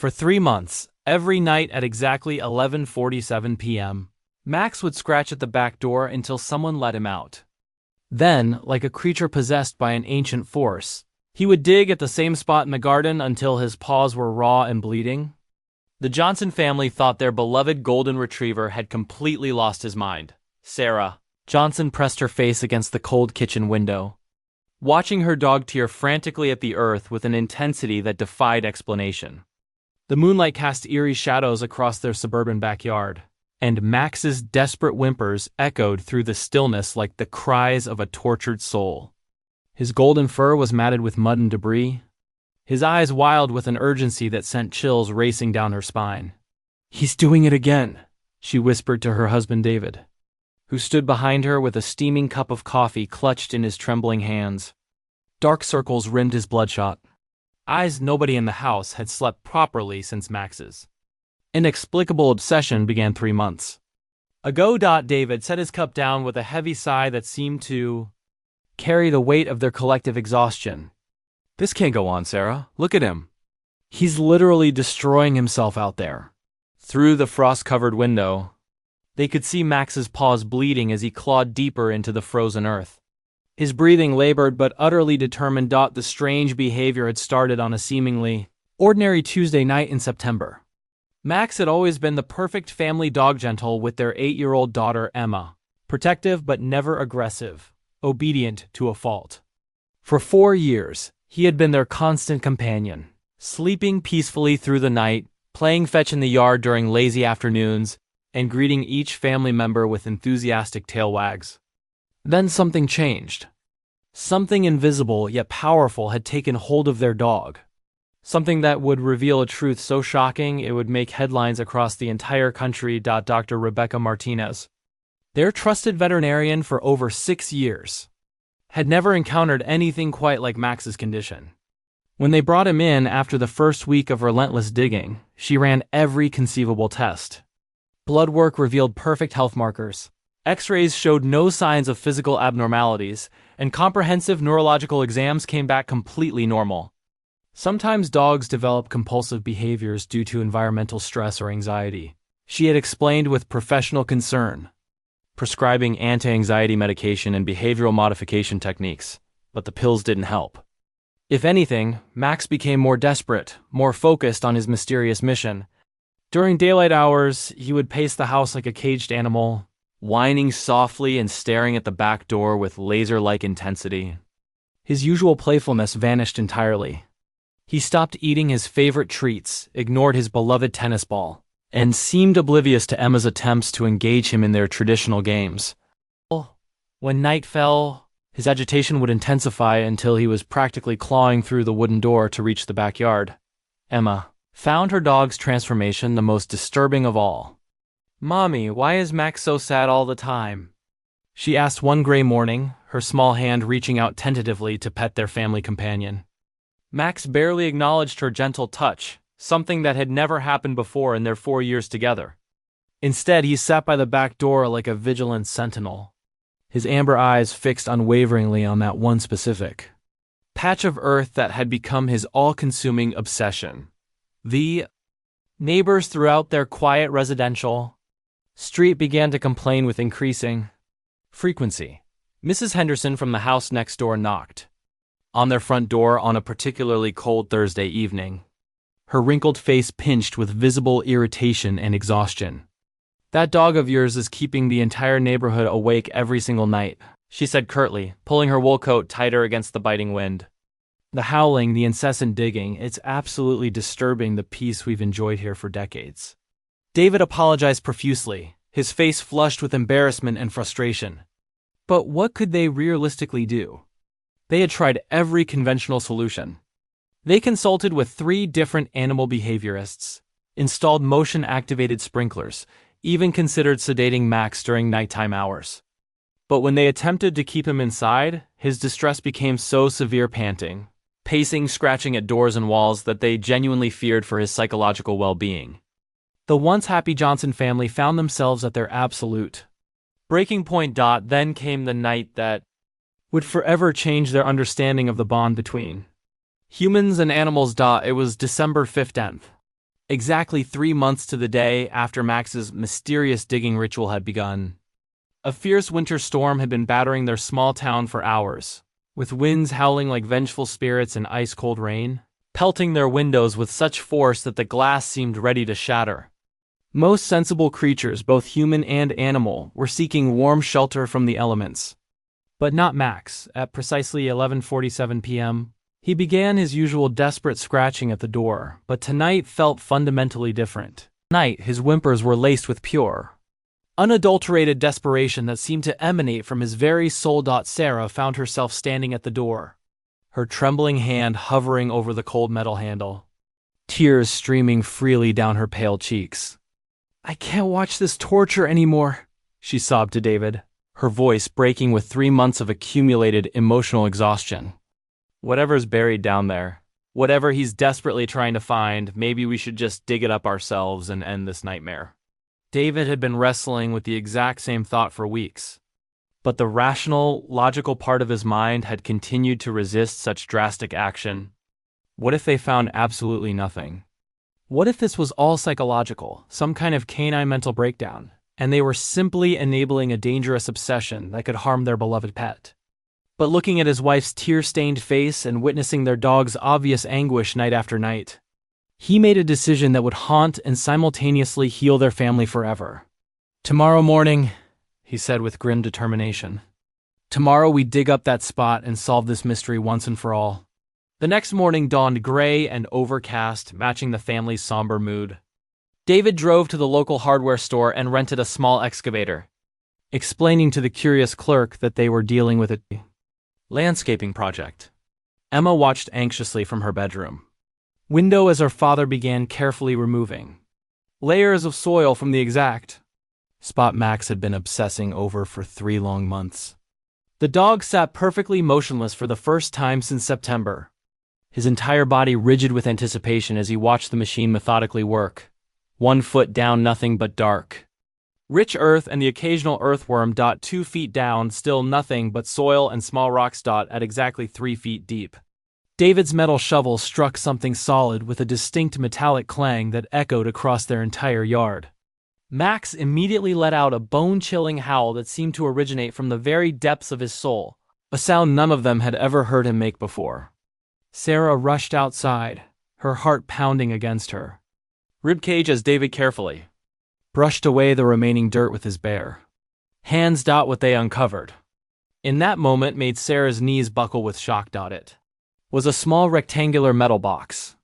For 3 months, every night at exactly 11:47 p.m., Max would scratch at the back door until someone let him out. Then, like a creature possessed by an ancient force, he would dig at the same spot in the garden until his paws were raw and bleeding. The Johnson family thought their beloved golden retriever had completely lost his mind. Sarah Johnson pressed her face against the cold kitchen window, watching her dog tear frantically at the earth with an intensity that defied explanation. The moonlight cast eerie shadows across their suburban backyard, and Max's desperate whimpers echoed through the stillness like the cries of a tortured soul. His golden fur was matted with mud and debris, his eyes wild with an urgency that sent chills racing down her spine. "He's doing it again," she whispered to her husband David, who stood behind her with a steaming cup of coffee clutched in his trembling hands. Dark circles rimmed his bloodshot eyes. Nobody in the house had slept properly since Max's inexplicable obsession began 3 months ago. David set his cup down with a heavy sigh that seemed to carry the weight of their collective exhaustion. "This can't go on, Sarah. Look at him. He's literally destroying himself out there." Through the frost-covered window, they could see Max's paws bleeding as he clawed deeper into the frozen earth. His breathing labored but utterly determined. The strange behavior had started on a seemingly ordinary Tuesday night in September. Max had always been the perfect family dog, gentle with their 8-year-old daughter Emma, protective but never aggressive, obedient to a fault. For 4 years, he had been their constant companion, sleeping peacefully through the night, playing fetch in the yard during lazy afternoons, and greeting each family member with enthusiastic tail wags. Then something changed. Something invisible yet powerful had taken hold of their dog. Something that would reveal a truth so shocking it would make headlines across the entire country. Dr. Rebecca Martinez, their trusted veterinarian for over 6 years, had never encountered anything quite like Max's condition. When they brought him in after the first week of relentless digging, she ran every conceivable test. Blood work revealed perfect health markers. X-rays showed no signs of physical abnormalities, and comprehensive neurological exams came back completely normal. Sometimes dogs develop compulsive behaviors due to environmental stress or anxiety, she had explained with professional concern, prescribing anti-anxiety medication and behavioral modification techniques, but the pills didn't help. If anything, Max became more desperate, more focused on his mysterious mission. During daylight hours, he would pace the house like a caged animal, whining softly and staring at the back door with laser-like intensity. His usual playfulness vanished entirely. He stopped eating his favorite treats, ignored his beloved tennis ball, and seemed oblivious to Emma's attempts to engage him in their traditional games. When night fell, his agitation would intensify until he was practically clawing through the wooden door to reach the backyard. Emma found her dog's transformation the most disturbing of all. "Mommy, why is Max so sad all the time?" she asked one gray morning, her small hand reaching out tentatively to pet their family companion. Max barely acknowledged her gentle touch, something that had never happened before in their 4 years together. Instead, he sat by the back door like a vigilant sentinel, his amber eyes fixed unwaveringly on that one specific patch of earth that had become his all-consuming obsession. The neighbors throughout their quiet residential street began to complain with increasing frequency. Mrs. Henderson from the house next door knocked on their front door on a particularly cold Thursday evening, her wrinkled face pinched with visible irritation and exhaustion. "That dog of yours is keeping the entire neighborhood awake every single night," she said curtly, pulling her wool coat tighter against the biting wind. "The howling, the incessant digging, it's absolutely disturbing the peace we've enjoyed here for decades." David apologized profusely, his face flushed with embarrassment and frustration. But what could they realistically do? They had tried every conventional solution. They consulted with 3 different animal behaviorists, installed motion-activated sprinklers, even considered sedating Max during nighttime hours. But when they attempted to keep him inside, his distress became so severe, panting, pacing, scratching at doors and walls, that they genuinely feared for his psychological well-being. The once happy Johnson family found themselves at their absolute breaking point. Then came the night that would forever change their understanding of the bond between humans and animals. It was December 15th, exactly 3 months to the day after Max's mysterious digging ritual had begun. A fierce winter storm had been battering their small town for hours, with winds howling like vengeful spirits and ice-cold rain, pelting their windows with such force that the glass seemed ready to shatter. Most sensible creatures, both human and animal, were seeking warm shelter from the elements. But not Max. At precisely 11:47 p.m., he began his usual desperate scratching at the door, but tonight felt fundamentally different. Tonight, his whimpers were laced with pure, unadulterated desperation that seemed to emanate from his very soul. Sarah found herself standing at the door, her trembling hand hovering over the cold metal handle, tears streaming freely down her pale cheeks. "I can't watch this torture anymore," she sobbed to David, her voice breaking with 3 months of accumulated emotional exhaustion. "Whatever's buried down there, whatever he's desperately trying to find, maybe we should just dig it up ourselves and end this nightmare." David had been wrestling with the exact same thought for weeks, but the rational, logical part of his mind had continued to resist such drastic action. What if they found absolutely nothing? What if this was all psychological, some kind of canine mental breakdown, and they were simply enabling a dangerous obsession that could harm their beloved pet? But looking at his wife's tear-stained face and witnessing their dog's obvious anguish night after night, he made a decision that would haunt and simultaneously heal their family forever. "Tomorrow morning," he said with grim determination. "Tomorrow we dig up that spot and solve this mystery once and for all." The next morning dawned gray and overcast, matching the family's somber mood. David drove to the local hardware store and rented a small excavator, explaining to the curious clerk that they were dealing with a landscaping project. Emma watched anxiously from her bedroom window as her father began carefully removing layers of soil from the exact spot Max had been obsessing over for 3 long months. The dog sat perfectly motionless for the first time since September, his entire body rigid with anticipation as he watched the machine methodically work. 1 foot down, nothing but dark, rich earth and the occasional earthworm. 2 feet down, still nothing but soil and small rocks. At exactly 3 feet deep, David's metal shovel struck something solid with a distinct metallic clang that echoed across their entire yard. Max immediately let out a bone-chilling howl that seemed to originate from the very depths of his soul, a sound none of them had ever heard him make before. Sarah rushed outside, her heart pounding against her ribcage as David carefully brushed away the remaining dirt with his bare hands. What they uncovered in that moment made Sarah's knees buckle with shock. It was a small rectangular metal box,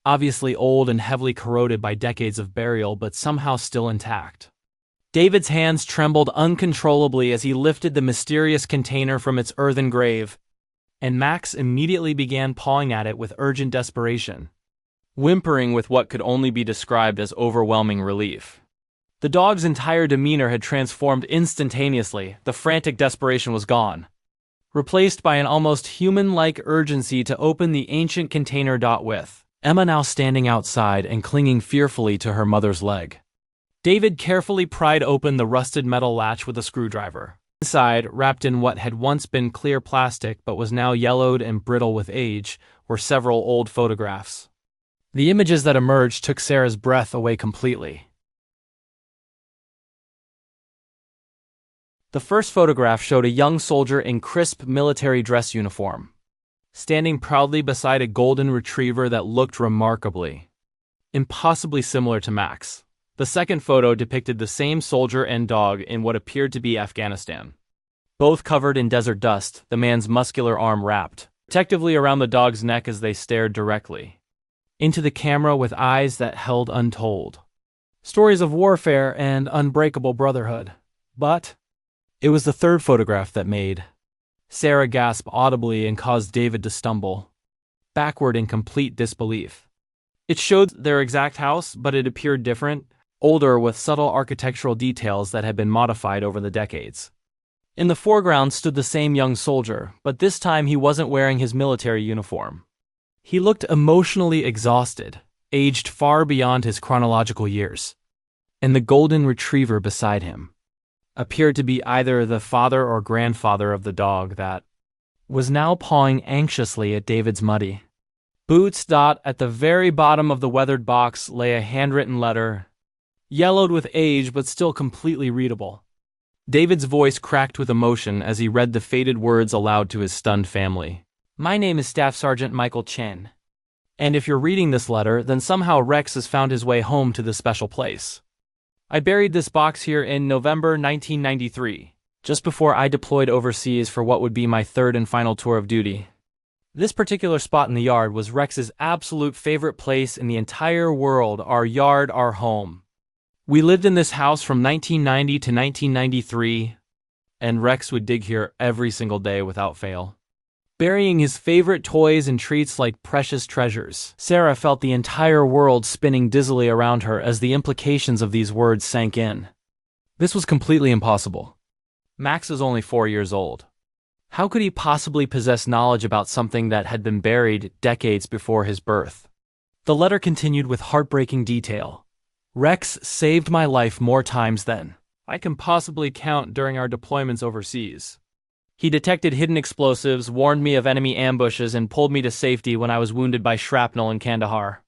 obviously old and heavily corroded by decades of burial, but somehow still intact. David's hands trembled uncontrollably as he lifted the mysterious container from its earthen grave, and Max immediately began pawing at it with urgent desperation, whimpering with what could only be described as overwhelming relief. The dog's entire demeanor had transformed instantaneously. The frantic desperation was gone, replaced by an almost human-like urgency to open the ancient container. With Emma now standing outside and clinging fearfully to her mother's leg, David carefully pried open the rusted metal latch with a screwdriver. Inside, wrapped in what had once been clear plastic but was now yellowed and brittle with age, were several old photographs. The images that emerged took Sarah's breath away completely. The first photograph showed a young soldier in crisp military dress uniform, standing proudly beside a golden retriever that looked remarkably, impossibly similar to Max. The second photo depicted the same soldier and dog in what appeared to be Afghanistan, both covered in desert dust, the man's muscular arm wrapped protectively around the dog's neck as they stared directly into the camera with eyes that held untold stories of warfare and unbreakable brotherhood. But it was the third photograph that made Sarah gasp audibly and caused David to stumble backward in complete disbelief. It showed their exact house, but it appeared different, older, with subtle architectural details that had been modified over the decades. In the foreground stood the same young soldier, but this time he wasn't wearing his military uniform. He looked emotionally exhausted, aged far beyond his chronological years, and the golden retriever beside him appeared to be either the father or grandfather of the dog that was now pawing anxiously at David's muddy, Boots. At the very bottom of the weathered box lay a handwritten letter, yellowed with age but still completely readable. David's voice cracked with emotion as he read the faded words aloud to his stunned family. My name is Staff Sergeant Michael Chen. And if you're reading this letter, then somehow Rex has found his way home to this special place. I buried this box here in November 1993, just before I deployed overseas for what would be my third and final tour of duty. This particular spot in the yard was Rex's absolute favorite place in the entire world, our yard, our home. We lived in this house from 1990 to 1993, and Rex would dig here every single day without fail, burying his favorite toys and treats like precious treasures. Sarah felt the entire world spinning dizzily around her as the implications of these words sank in. This was completely impossible. Max was only 4 years old. How could he possibly possess knowledge about something that had been buried decades before his birth? The letter continued with heartbreaking detail. Rex saved my life more times than I can possibly count during our deployments overseas. He detected hidden explosives, warned me of enemy ambushes, and pulled me to safety when I was wounded by shrapnel in Kandahar.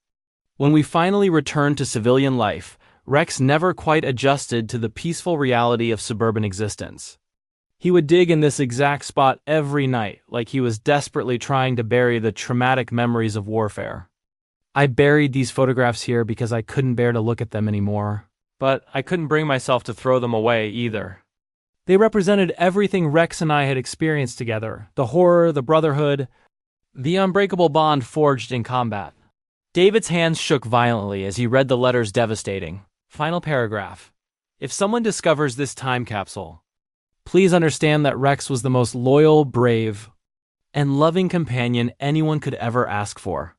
When we finally returned to civilian life, Rex never quite adjusted to the peaceful reality of suburban existence. He would dig in this exact spot every night, like he was desperately trying to bury the traumatic memories of warfare. I buried these photographs here because I couldn't bear to look at them anymore, but I couldn't bring myself to throw them away either. They represented everything Rex and I had experienced together, the horror, the brotherhood, the unbreakable bond forged in combat. David's hands shook violently as he read the letter's devastating final paragraph. If someone discovers this time capsule, please understand that Rex was the most loyal, brave, and loving companion anyone could ever ask for.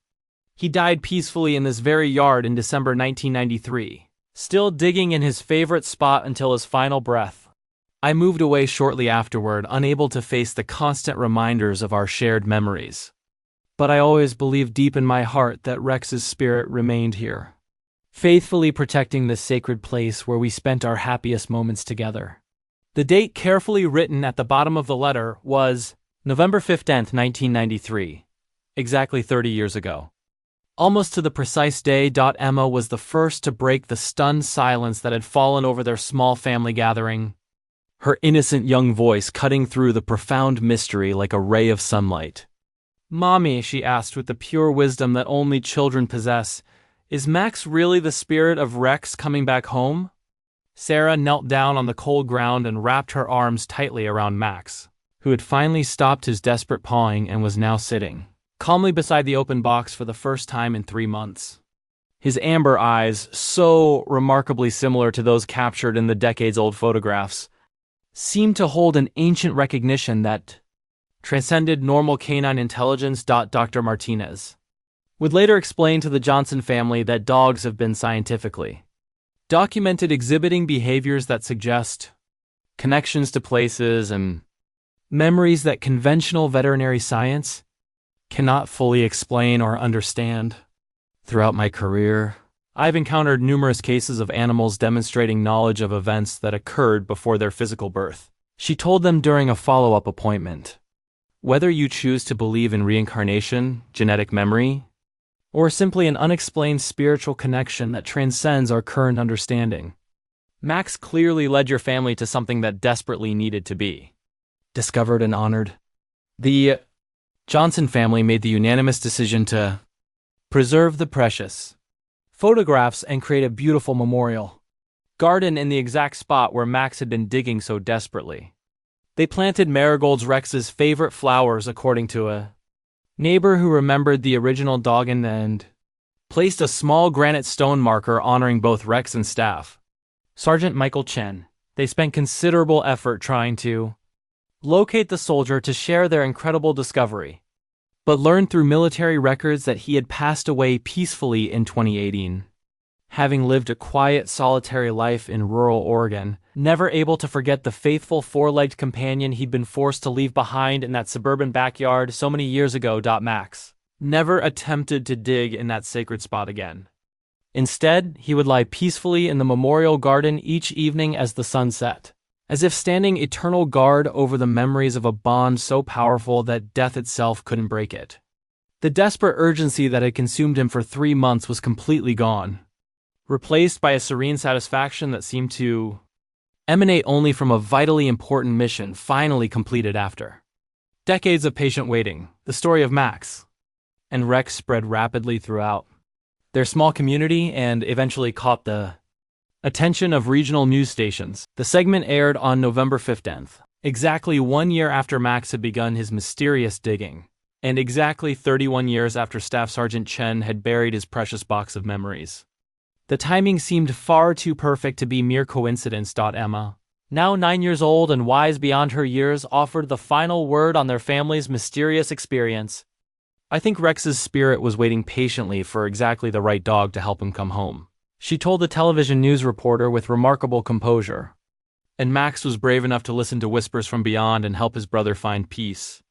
He died peacefully in this very yard in December 1993, still digging in his favorite spot until his final breath. I moved away shortly afterward, unable to face the constant reminders of our shared memories. But I always believed deep in my heart that Rex's spirit remained here, faithfully protecting this sacred place where we spent our happiest moments together. The date carefully written at the bottom of the letter was November 15th, 1993, exactly 30 years ago. Almost to the precise day, Emma was the first to break the stunned silence that had fallen over their small family gathering, her innocent young voice cutting through the profound mystery like a ray of sunlight. Mommy, she asked with the pure wisdom that only children possess, is Max really the spirit of Rex coming back home? Sarah knelt down on the cold ground and wrapped her arms tightly around Max, who had finally stopped his desperate pawing and was now sitting calmly beside the open box for the first time in 3 months. His amber eyes, so remarkably similar to those captured in the decades-old photographs, seemed to hold an ancient recognition that transcended normal canine intelligence. Dr. Martinez would later explain to the Johnson family that dogs have been scientifically documented exhibiting behaviors that suggest connections to places and memories that conventional veterinary science cannot fully explain or understand. Throughout my career, I've encountered numerous cases of animals demonstrating knowledge of events that occurred before their physical birth. She told them during a follow-up appointment. Whether you choose to believe in reincarnation, genetic memory, or simply an unexplained spiritual connection that transcends our current understanding, Max clearly led your family to something that desperately needed to be discovered and honored. The Johnson family made the unanimous decision to preserve the precious photographs and create a beautiful memorial garden in the exact spot where Max had been digging so desperately. They planted marigolds, Rex's favorite flowers, according to a neighbor who remembered the original dog, and placed a small granite stone marker honoring both Rex and Staff Sergeant Michael Chen. They spent considerable effort trying to locate the soldier to share their incredible discovery, but learned through military records that he had passed away peacefully in 2018, having lived a quiet, solitary life in rural Oregon, never able to forget the faithful four-legged companion he'd been forced to leave behind in that suburban backyard so many years ago. Max never attempted to dig in that sacred spot again. Instead, he would lie peacefully in the memorial garden each evening as the sun set, as if standing eternal guard over the memories of a bond so powerful that death itself couldn't break it. The desperate urgency that had consumed him for 3 months was completely gone, replaced by a serene satisfaction that seemed to emanate only from a vitally important mission finally completed after decades of patient waiting. The story of Max and Rex spread rapidly throughout their small community and eventually caught the attention of regional news stations. The segment aired on November 15th, exactly 1 year after Max had begun his mysterious digging, and exactly 31 years after Staff Sergeant Chen had buried his precious box of memories. The timing seemed far too perfect to be mere coincidence. Emma, now 9 years old and wise beyond her years, offered the final word on their family's mysterious experience. I think Rex's spirit was waiting patiently for exactly the right dog to help him come home, she told the television news reporter with remarkable composure. And Max was brave enough to listen to whispers from beyond and help his brother find peace.